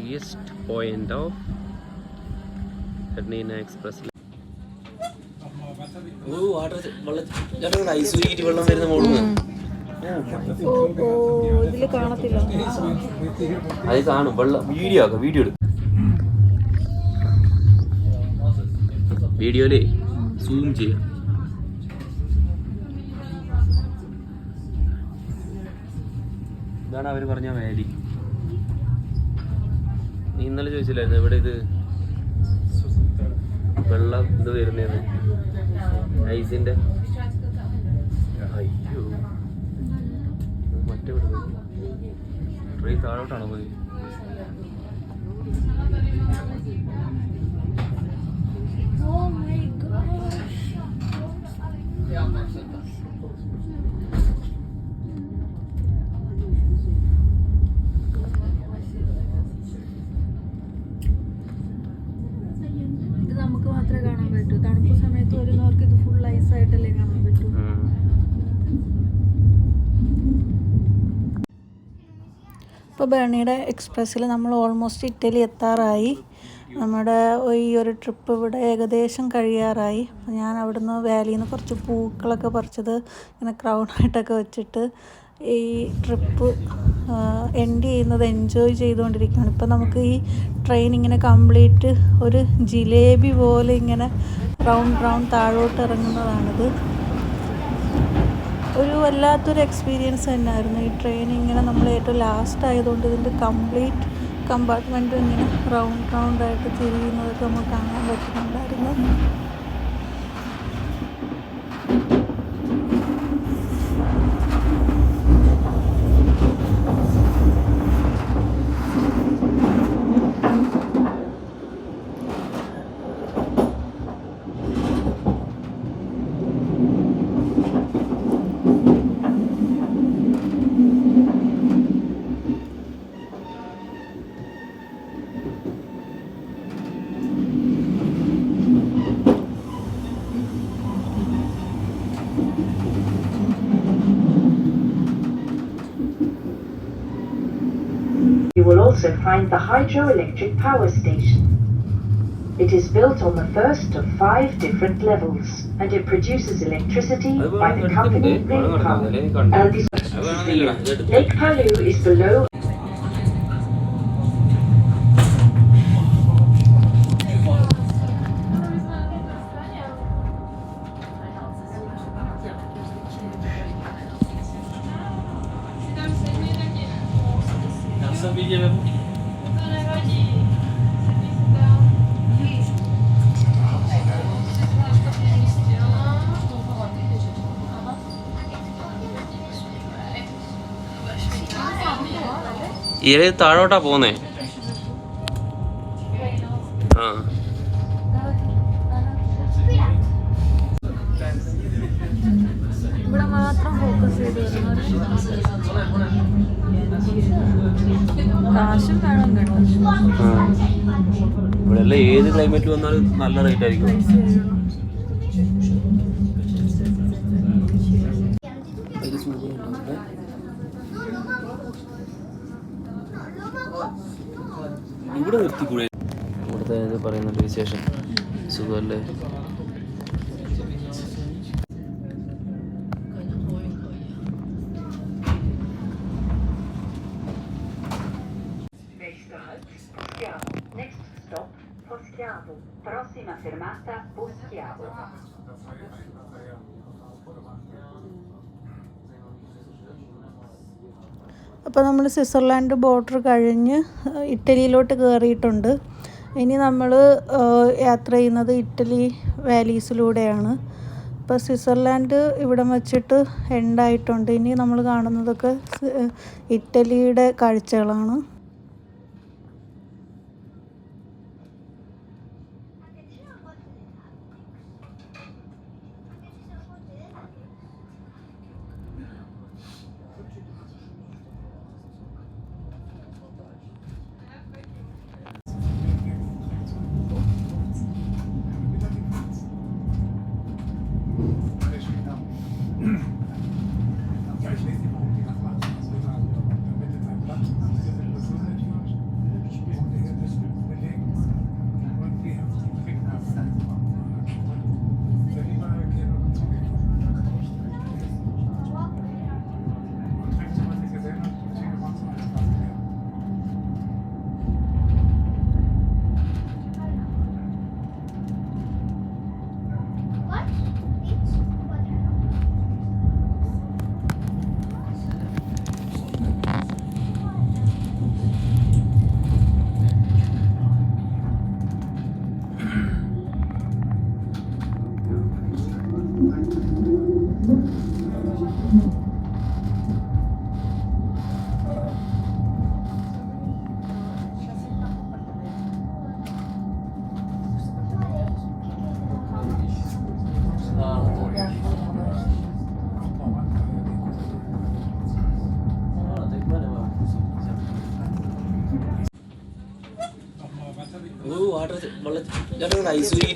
highest point of Pernina Express. ഇതില് കാണത്തില്ല. അത് കാണും. വെള്ളം വീഡിയോ ആക്കാം. വീഡിയോയില് സൂം ചെയ്യാം. ഇതാണ് അവര് പറഞ്ഞ വാലി. നീ ഇന്നലെ ചോദിച്ചില്ലായിരുന്നു എവിടെ ഇത് വെള്ളം ഇത് വരുന്നേന്ന്, ഐസിന്റെ. അയ്യോ, മറ്റേ ട്രെയിൻ താഴോട്ടാണോ പോയി? ഇത് നമുക്ക് മാത്രമേ കാണാൻ പറ്റൂ. തണുപ്പ് സമയത്ത് വരുന്നവർക്ക് ഇത് ഫുൾ ഐസ് ആയിട്ടല്ലേ കാണാൻ പറ്റൂ. ഇപ്പോൾ ബെർണിയുടെ എക്സ്പ്രസ്സിൽ നമ്മൾ ഓൾമോസ്റ്റ് ഇറ്റലി എത്താറായി. നമ്മുടെ ഈ ഒരു ട്രിപ്പ് ഇവിടെ ഏകദേശം കഴിയാറായി. അപ്പോൾ ഞാൻ അവിടുന്ന് വാലിയിൽ നിന്ന് കുറച്ച് പൂക്കളൊക്കെ പറിച്ചത് ഇങ്ങനെ ക്രൗണായിട്ടൊക്കെ വെച്ചിട്ട് ഈ ട്രിപ്പ് എൻഡ് ചെയ്യുന്നത് എൻജോയ് ചെയ്തുകൊണ്ടിരിക്കുകയാണ്. ഇപ്പോൾ നമുക്ക് ഈ ട്രെയിൻ ഇങ്ങനെ കംപ്ലീറ്റ് ഒരു ജിലേബി പോലെ ഇങ്ങനെ റൗണ്ട് താഴോട്ട് ഇറങ്ങുന്നതാണിത്. ഒരു വല്ലാത്തൊരു എക്സ്പീരിയൻസ് തന്നെയായിരുന്നു ഈ ട്രെയിൻ. ഇങ്ങനെ നമ്മൾ ഏറ്റവും ലാസ്റ്റ് ആയതുകൊണ്ട് ഇതിൻ്റെ കംപ്ലീറ്റ് കമ്പാർട്ട്മെൻറ്റും ഇങ്ങനെ റൗണ്ടായിട്ട് തിരിയുന്നതൊക്കെ നമുക്ക് കാണാൻ പറ്റുന്നുണ്ടായിരുന്നു. You will also find the hydroelectric power station. It is built on the first of 5 different levels and it produces electricity by the company Lake Palu. Lake Palu is below. ഇര താഴോട്ടാ പോന്നേ. ആ ഇവിടെ മാത്രം focus ചെയ്ത് കാശും വേണം കേട്ടോ. ഇവിടെ എല്ലാം ഏത് ക്ലൈമറ്റ് വന്നാലും നല്ല റേറ്റ് ആയിരിക്കും. ഇവിടെ നിർത്തിക്കൂടെ? ഇവിടുത്തെ പറയുന്നുണ്ട് വിശേഷം. സുഖമല്ലേ? Next stop, Poschiavo. Prossima fermata, Poschiavo. അപ്പോൾ നമ്മൾ സ്വിറ്റ്സർലാൻഡ് ബോർഡർ കഴിഞ്ഞ് ഇറ്റലിയിലോട്ട് കയറിയിട്ടുണ്ട്. ഇനി നമ്മൾ യാത്ര ചെയ്യുന്നത് ഇറ്റലി വാലീസിലൂടെയാണ്. ഇപ്പോൾ സ്വിറ്റ്സർലാൻഡ് ഇവിടം വെച്ചിട്ട് എൻഡായിട്ടുണ്ട്. ഇനി നമ്മൾ കാണുന്നതൊക്കെ ഇറ്റലിയുടെ കാഴ്ചകളാണ്.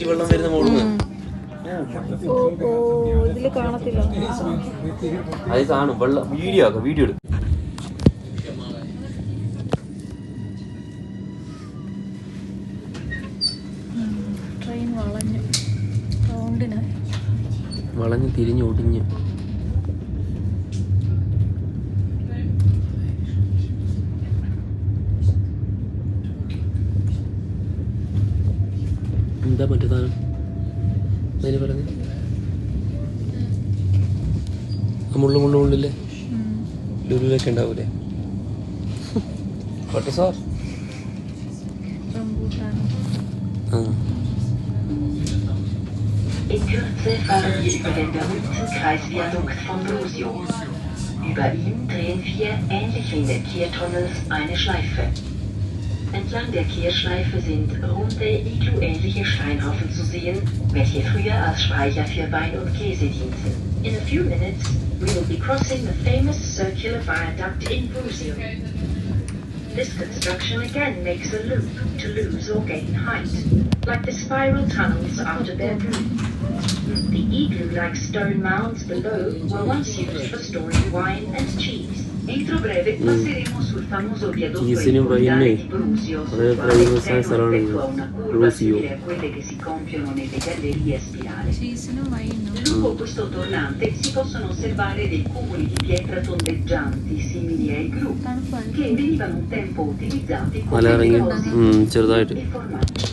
വെള്ളം വരുന്ന മോളിൽ ഇതില് കാണത്തില്ല. അത് കാണും. വെള്ളം വീഡിയോ ആക്കാം, വീഡിയോ എടുക്കും. ട്രെയിൻ വളഞ്ഞ് റൗണ്ടിനായി വളഞ്ഞ് തിരിഞ്ഞ് ഒടിഞ്ഞ്. എന്താ മറ്റേ സാധനം അതിന് പറഞ്ഞു? മുള്ളില്ലേ ലുലുലൊക്കെ ഉണ്ടാവൂലേ? പട്ട് sir In Kürze fahren wir über den berühmten Kreisviadukt von Brusio. Über ihn drehen 4, ähnlich wie in den Kehrtunnels, eine Schleife. Entlang der Kehrschleife sind runde, iglu-ähnliche Steinhaufen zu sehen, welche früher als Speicher für Wein und Käse dienten. In a few minutes, we will be crossing the famous circular viaduct in Brusio. This construction again makes a loop to lose or gain height, like the spiral tunnels after Bergamo. The igloo-like stone mounds below were once used for storing wine and cheese. Entro breve passeremo sul famoso viadotto importante di Brusio, sul quale il treno effettua una curva simile a quelle che si compiono nelle gallerie a spirale. Lungo questo tornante si possono osservare dei cumuli di pietra tondeggianti simili ai igloo, che venivano un tempo utilizzati come depositi e formaggi.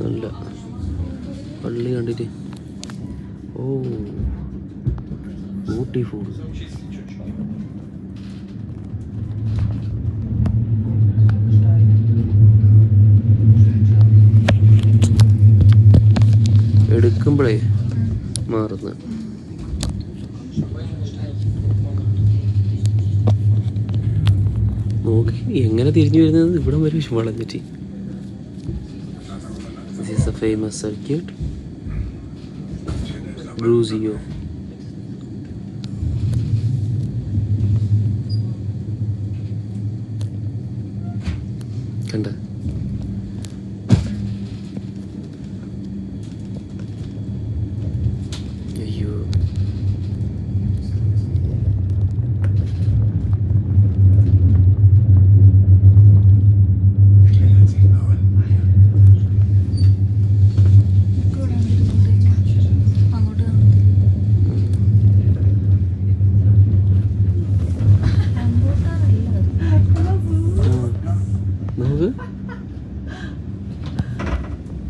നല്ല പള്ളി കണ്ടിട്ട്. ഓ beautiful. എടുക്കുമ്പോഴേ മാറുന്ന നോക്കി എങ്ങനെ തിരിഞ്ഞു വരുന്നത് ഇവിടം വരെ വളഞ്ഞിട്ട്. This is a famous circuit, Brusio. കണ്ട അയ്യോ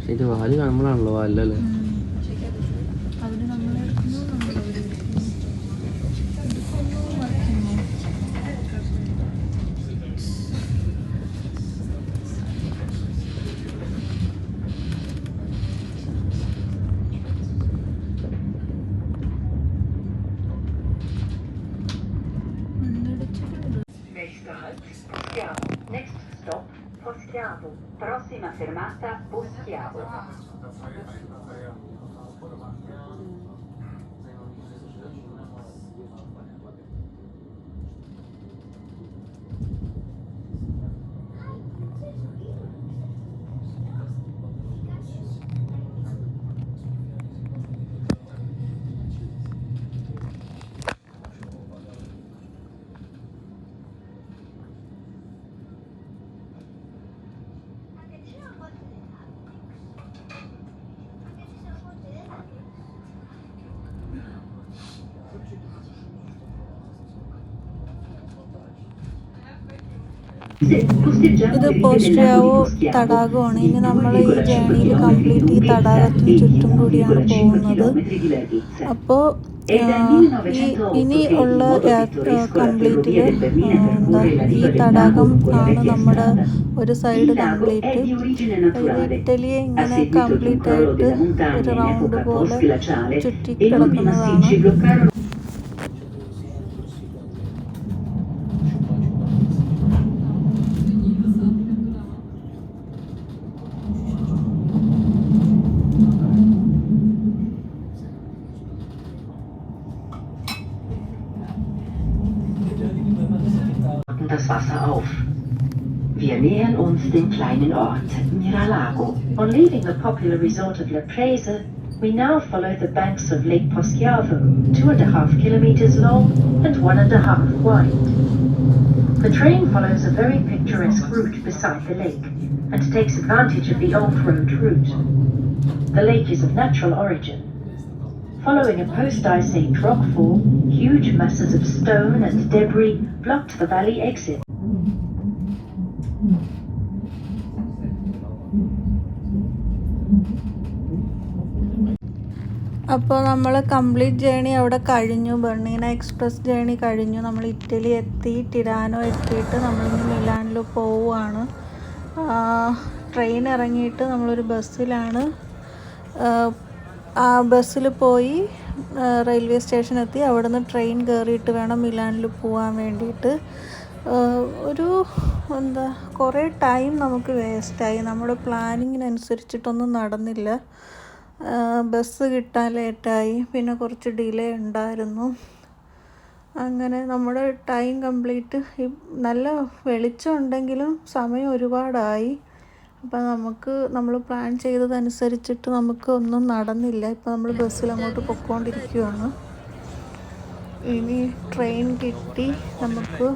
ഇതിന്റെ വാല് കാണുമ്പോഴാണല്ലോ വാലല്ലേ. Next stop, Poschiavo. Prossima fermata, Poschiavo. ഇത് പോസ്റ്റിയാവോ തടാകമാണ്. ഇനി നമ്മൾ ഈ ജേണിയിൽ കംപ്ലീറ്റ് ഈ തടാകത്തിന് ചുറ്റും കൂടിയാണ് പോകുന്നത്. അപ്പോൾ ഇനി ഉള്ള കംപ്ലീറ്റിൽ ഈ തടാകം ആണ് നമ്മുടെ ഒരു സൈഡ് കംപ്ലീറ്റ്. ഇറ്റലിയെ ഇങ്ങനെ കംപ്ലീറ്റ് ആയിട്ട് ഒരു റൗണ്ട് പോലെ ചുറ്റി കിടക്കുന്നതാണ്. das Wasser auf. Wir nähern uns dem kleinen Ort Miralago. On leaving the popular resort of La Presa, we now follow the banks of Lake Poschiavo, 2.5 kilometers long and 1.5 wide. The train follows a very picturesque route beside the lake and takes advantage of the off-road route. The lake is of natural origin. Following a post-ice age rockfall, huge masses of stone and debris blocked the valley exit. അപ്പോൾ നമ്മൾ complete journey അവിടെ കഴിഞ്ഞു. ബെർണീന express journey കഴിഞ്ഞു. നമ്മൾ Italy എത്തി, ടിരാനോ എത്തിയിട്ട് നമ്മളിന്ന് മിലാനിൽ പോവുകയാണ്. ട്രെയിൻ ഇറങ്ങിയിട്ട് നമ്മളൊരു ബസ്സിലാണ്. ആ ബസ്സിൽ പോയി റെയിൽവേ സ്റ്റേഷൻ എത്തി. അവിടെ നിന്ന് ട്രെയിൻ കയറിയിട്ട് വേണം മിലാനിൽ പോകാൻ വേണ്ടിയിട്ട്. കുറേ ടൈം നമുക്ക് വേസ്റ്റായി. നമ്മുടെ പ്ലാനിങ്ങിനനുസരിച്ചിട്ടൊന്നും നടന്നില്ല. ബസ് കിട്ടാൻ ലേറ്റായി, പിന്നെ കുറച്ച് ഡിലേ ഉണ്ടായിരുന്നു. അങ്ങനെ നമ്മുടെ ടൈം കംപ്ലീറ്റ് നല്ല വെളിച്ചം ഉണ്ടെങ്കിലും സമയം ഒരുപാടായി. അപ്പം നമ്മൾ പ്ലാൻ ചെയ്തതനുസരിച്ചിട്ട് നമുക്ക് ഒന്നും നടന്നില്ല. ഇപ്പം നമ്മൾ ബസ്സിൽ അങ്ങോട്ട് പൊയ്ക്കൊണ്ടിരിക്കുകയാണ്. ഇനി ട്രെയിൻ കിട്ടി, നമുക്ക്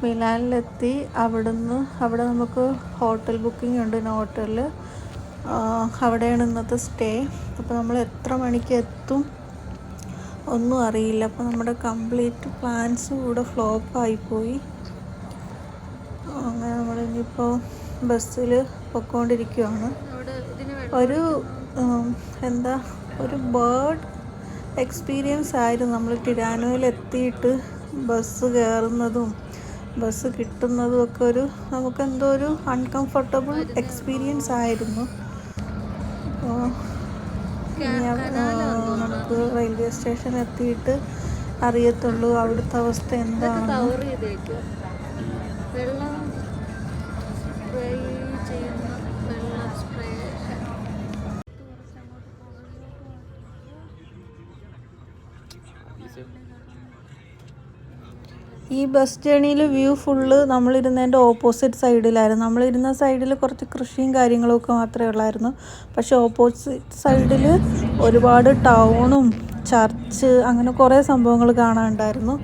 മിലാനിലെത്തി. അവിടെ നമുക്ക് ഹോട്ടൽ ബുക്കിംഗ് ഉണ്ട്, ഹോട്ടലിൽ. അവിടെയാണ് ഇന്നത്തെ സ്റ്റേ. അപ്പോൾ നമ്മൾ എത്ര മണിക്ക് എത്തും ഒന്നും അറിയില്ല. അപ്പോൾ നമ്മുടെ കംപ്ലീറ്റ് പ്ലാൻസ് കൂടെ ഫ്ലോപ്പായിപ്പോയി. അങ്ങനെ നമ്മളിനിപ്പോൾ ബസ്സിൽ പൊയ്ക്കൊണ്ടിരിക്കുകയാണ്. ഒരു ബേർഡ് എക്സ്പീരിയൻസ് ആയിരുന്നു. നമ്മൾ ടിരാനോയിൽ എത്തിയിട്ട് ബസ് കയറുന്നതും ബസ് കിട്ടുന്നതും ഒക്കെ നമുക്കെന്തോ ഒരു അൺകംഫർട്ടബിൾ എക്സ്പീരിയൻസ് ആയിരുന്നു. നമുക്ക് റെയിൽവേ സ്റ്റേഷൻ എത്തിയിട്ട് അറിയത്തുള്ളൂ അവിടുത്തെ അവസ്ഥ എന്താണ്. ഈ ബസ് ജേണിയിൽ വ്യൂ ഫുള്ള് നമ്മളിരുന്നതിൻ്റെ ഓപ്പോസിറ്റ് സൈഡിലായിരുന്നു. നമ്മളിരുന്ന സൈഡിൽ കുറച്ച് കൃഷിയും കാര്യങ്ങളൊക്കെ മാത്രമേ ഉള്ളായിരുന്നു. പക്ഷേ ഓപ്പോസിറ്റ് സൈഡിൽ ഒരുപാട് ടൗണും ചർച്ച് അങ്ങനെ കുറേ സംഭവങ്ങൾ കാണാനുണ്ടായിരുന്നു.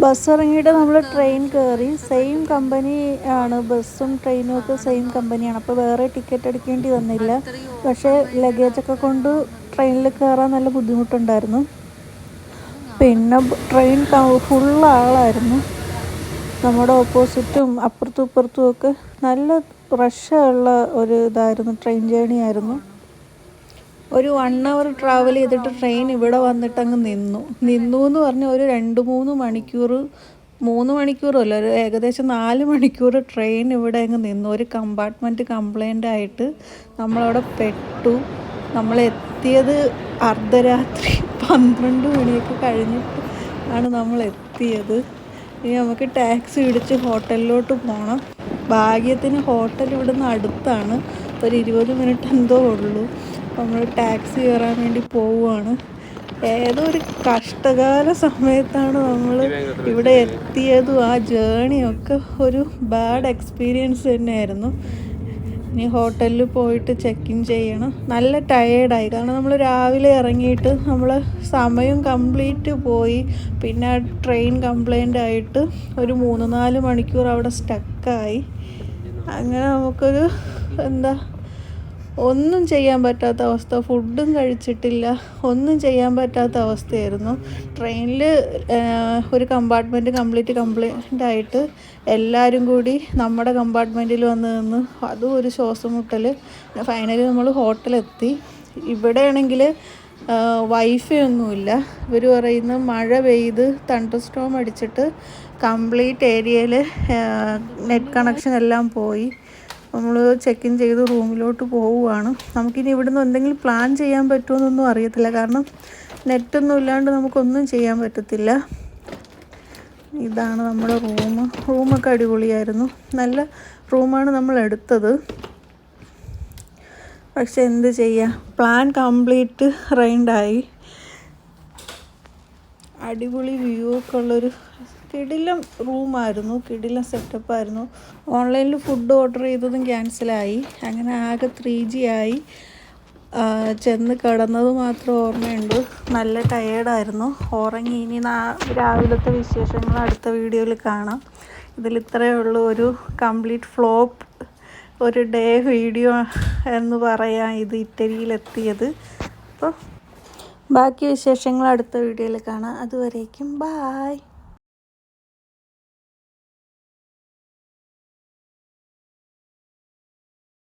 ബസ് ഇറങ്ങിയിട്ട് നമ്മൾ ട്രെയിൻ കയറി. സെയിം കമ്പനി ആണ്, ബസ്സും ട്രെയിനും ഒക്കെ സെയിം കമ്പനിയാണ്. അപ്പോൾ വേറെ ടിക്കറ്റ് എടുക്കേണ്ടി വന്നില്ല. പക്ഷേ ലഗേജൊക്കെ കൊണ്ട് ട്രെയിനിൽ കയറാൻ നല്ല ബുദ്ധിമുട്ടുണ്ടായിരുന്നു. പിന്നെ ട്രെയിൻ ഫുൾ ആളായിരുന്നു. നമ്മുടെ ഓപ്പോസിറ്റും അപ്പുറത്തും ഇപ്പുറത്തും ഒക്കെ നല്ല റഷുള്ള ഒരു ഇതായിരുന്നു, ട്രെയിൻ ജേണി ആയിരുന്നു. ഒരു 1 hour ട്രാവൽ ചെയ്തിട്ട് ട്രെയിൻ ഇവിടെ വന്നിട്ട് അങ്ങ് നിന്നു എന്ന് പറഞ്ഞാൽ ഒരു 2-3 മണിക്കൂർ, 3 മണിക്കൂറല്ല, ഒരു ഏകദേശം 4 മണിക്കൂർ ട്രെയിൻ ഇവിടെ അങ്ങ് നിന്നു. ഒരു കമ്പാർട്ട്മെൻറ്റ് കംപ്ലൈൻ്റ് ആയിട്ട് നമ്മളവിടെ പെട്ടു. നമ്മളെത്തിയത് അർദ്ധരാത്രി 12 മണിയൊക്കെ കഴിഞ്ഞിട്ട് ആണ് നമ്മൾ എത്തിയത്. ഇനി നമുക്ക് ടാക്സി പിടിച്ച് ഹോട്ടലിലോട്ട് പോകണം. ഭാഗ്യത്തിന് ഹോട്ടൽ ഇവിടുന്ന് അടുത്താണ്, ഒരു 20 മിനിറ്റ് എന്തോ ഉള്ളൂ. നമ്മൾ ടാക്സി കയറാൻ വേണ്ടി പോവുകയാണ്. ഏതോ ഒരു കഷ്ടകാല സമയത്താണ് നമ്മൾ ഇവിടെ എത്തിയതും ആ ജേണിയൊക്കെ ഒരു ബാഡ് എക്സ്പീരിയൻസ് തന്നെയായിരുന്നു. ഇനി ഹോട്ടലിൽ പോയിട്ട് ചെക്ക് ഇൻ ചെയ്യണം. നല്ല ടയേർഡായി, കാരണം നമ്മൾ രാവിലെ ഇറങ്ങിയിട്ട് നമ്മൾ സമയം കംപ്ലീറ്റ് പോയി. പിന്നെ ട്രെയിൻ കംപ്ലൈൻ്റ് ആയിട്ട് ഒരു 3-4 മണിക്കൂർ അവിടെ സ്റ്റക്കായി. അങ്ങനെ നമുക്കൊരു ഒന്നും ചെയ്യാൻ പറ്റാത്ത അവസ്ഥ. ഫുഡും കഴിച്ചിട്ടില്ല, ഒന്നും ചെയ്യാൻ പറ്റാത്ത അവസ്ഥയായിരുന്നു. ട്രെയിനിൽ ഒരു കമ്പാർട്ട്മെൻറ്റ് കംപ്ലൈൻ്റ് ആയിട്ട് എല്ലാവരും കൂടി നമ്മുടെ കമ്പാർട്ട്മെൻറ്റിൽ വന്ന് നിന്ന് അതും ഒരു ശ്വാസം മുട്ടൽ. ഫൈനലി നമ്മൾ ഹോട്ടലെത്തി. ഇവിടെയാണെങ്കിൽ വൈഫൈ ഒന്നുമില്ല. ഇവർ പറയുന്ന മഴ പെയ്ത് തണ്ടർ സ്റ്റോം അടിച്ചിട്ട് കംപ്ലീറ്റ് ഏരിയയിൽ നെറ്റ് കണക്ഷൻ എല്ലാം പോയി. നമ്മൾ ചെക്ക് ഇൻ ചെയ്ത് റൂമിലോട്ട് പോവുകയാണ്. നമുക്കിനി ഇവിടുന്ന് എന്തെങ്കിലും പ്ലാൻ ചെയ്യാൻ പറ്റുമെന്നൊന്നും അറിയത്തില്ല, കാരണം നെറ്റൊന്നും ഇല്ലാണ്ട് നമുക്കൊന്നും ചെയ്യാൻ പറ്റത്തില്ല. ഇതാണ് നമ്മുടെ റൂമൊക്കെ അടിപൊളിയായിരുന്നു, നല്ല റൂമാണ് നമ്മൾ എടുത്തത്. പക്ഷെ എന്ത് ചെയ്യാം, പ്ലാൻ കംപ്ലീറ്റ് റൈൻഡായി. അടിപൊളി വ്യൂ ഒക്കെ ഉള്ളൊരു കിടിലം റൂമായിരുന്നു, കിടിലം സെറ്റപ്പായിരുന്നു. ഓൺലൈനിൽ ഫുഡ് ഓർഡർ ചെയ്തതും ക്യാൻസലായി. അങ്ങനെ ആകെ 3G ആയി. ചെന്ന് കിടന്നത് മാത്രം ഓർമ്മയുണ്ട്. നല്ല ടയേർഡായിരുന്നു, ഉറങ്ങി. ഇനി രാവിലത്തെ വിശേഷങ്ങൾ അടുത്ത വീഡിയോയിൽ കാണാം. ഇതിൽ ഇത്രയേ ഉള്ളൂ, ഒരു കംപ്ലീറ്റ് ഫ്ലോപ്പ് ഒരു ഡേ വീഡിയോ എന്ന് പറയാം ഇത് ഇറ്റലിയിലെത്തിയത്. അപ്പോൾ ബാക്കി വിശേഷങ്ങൾ അടുത്ത വീഡിയോയിൽ കാണാം. അതുവരേക്കും ബായ്.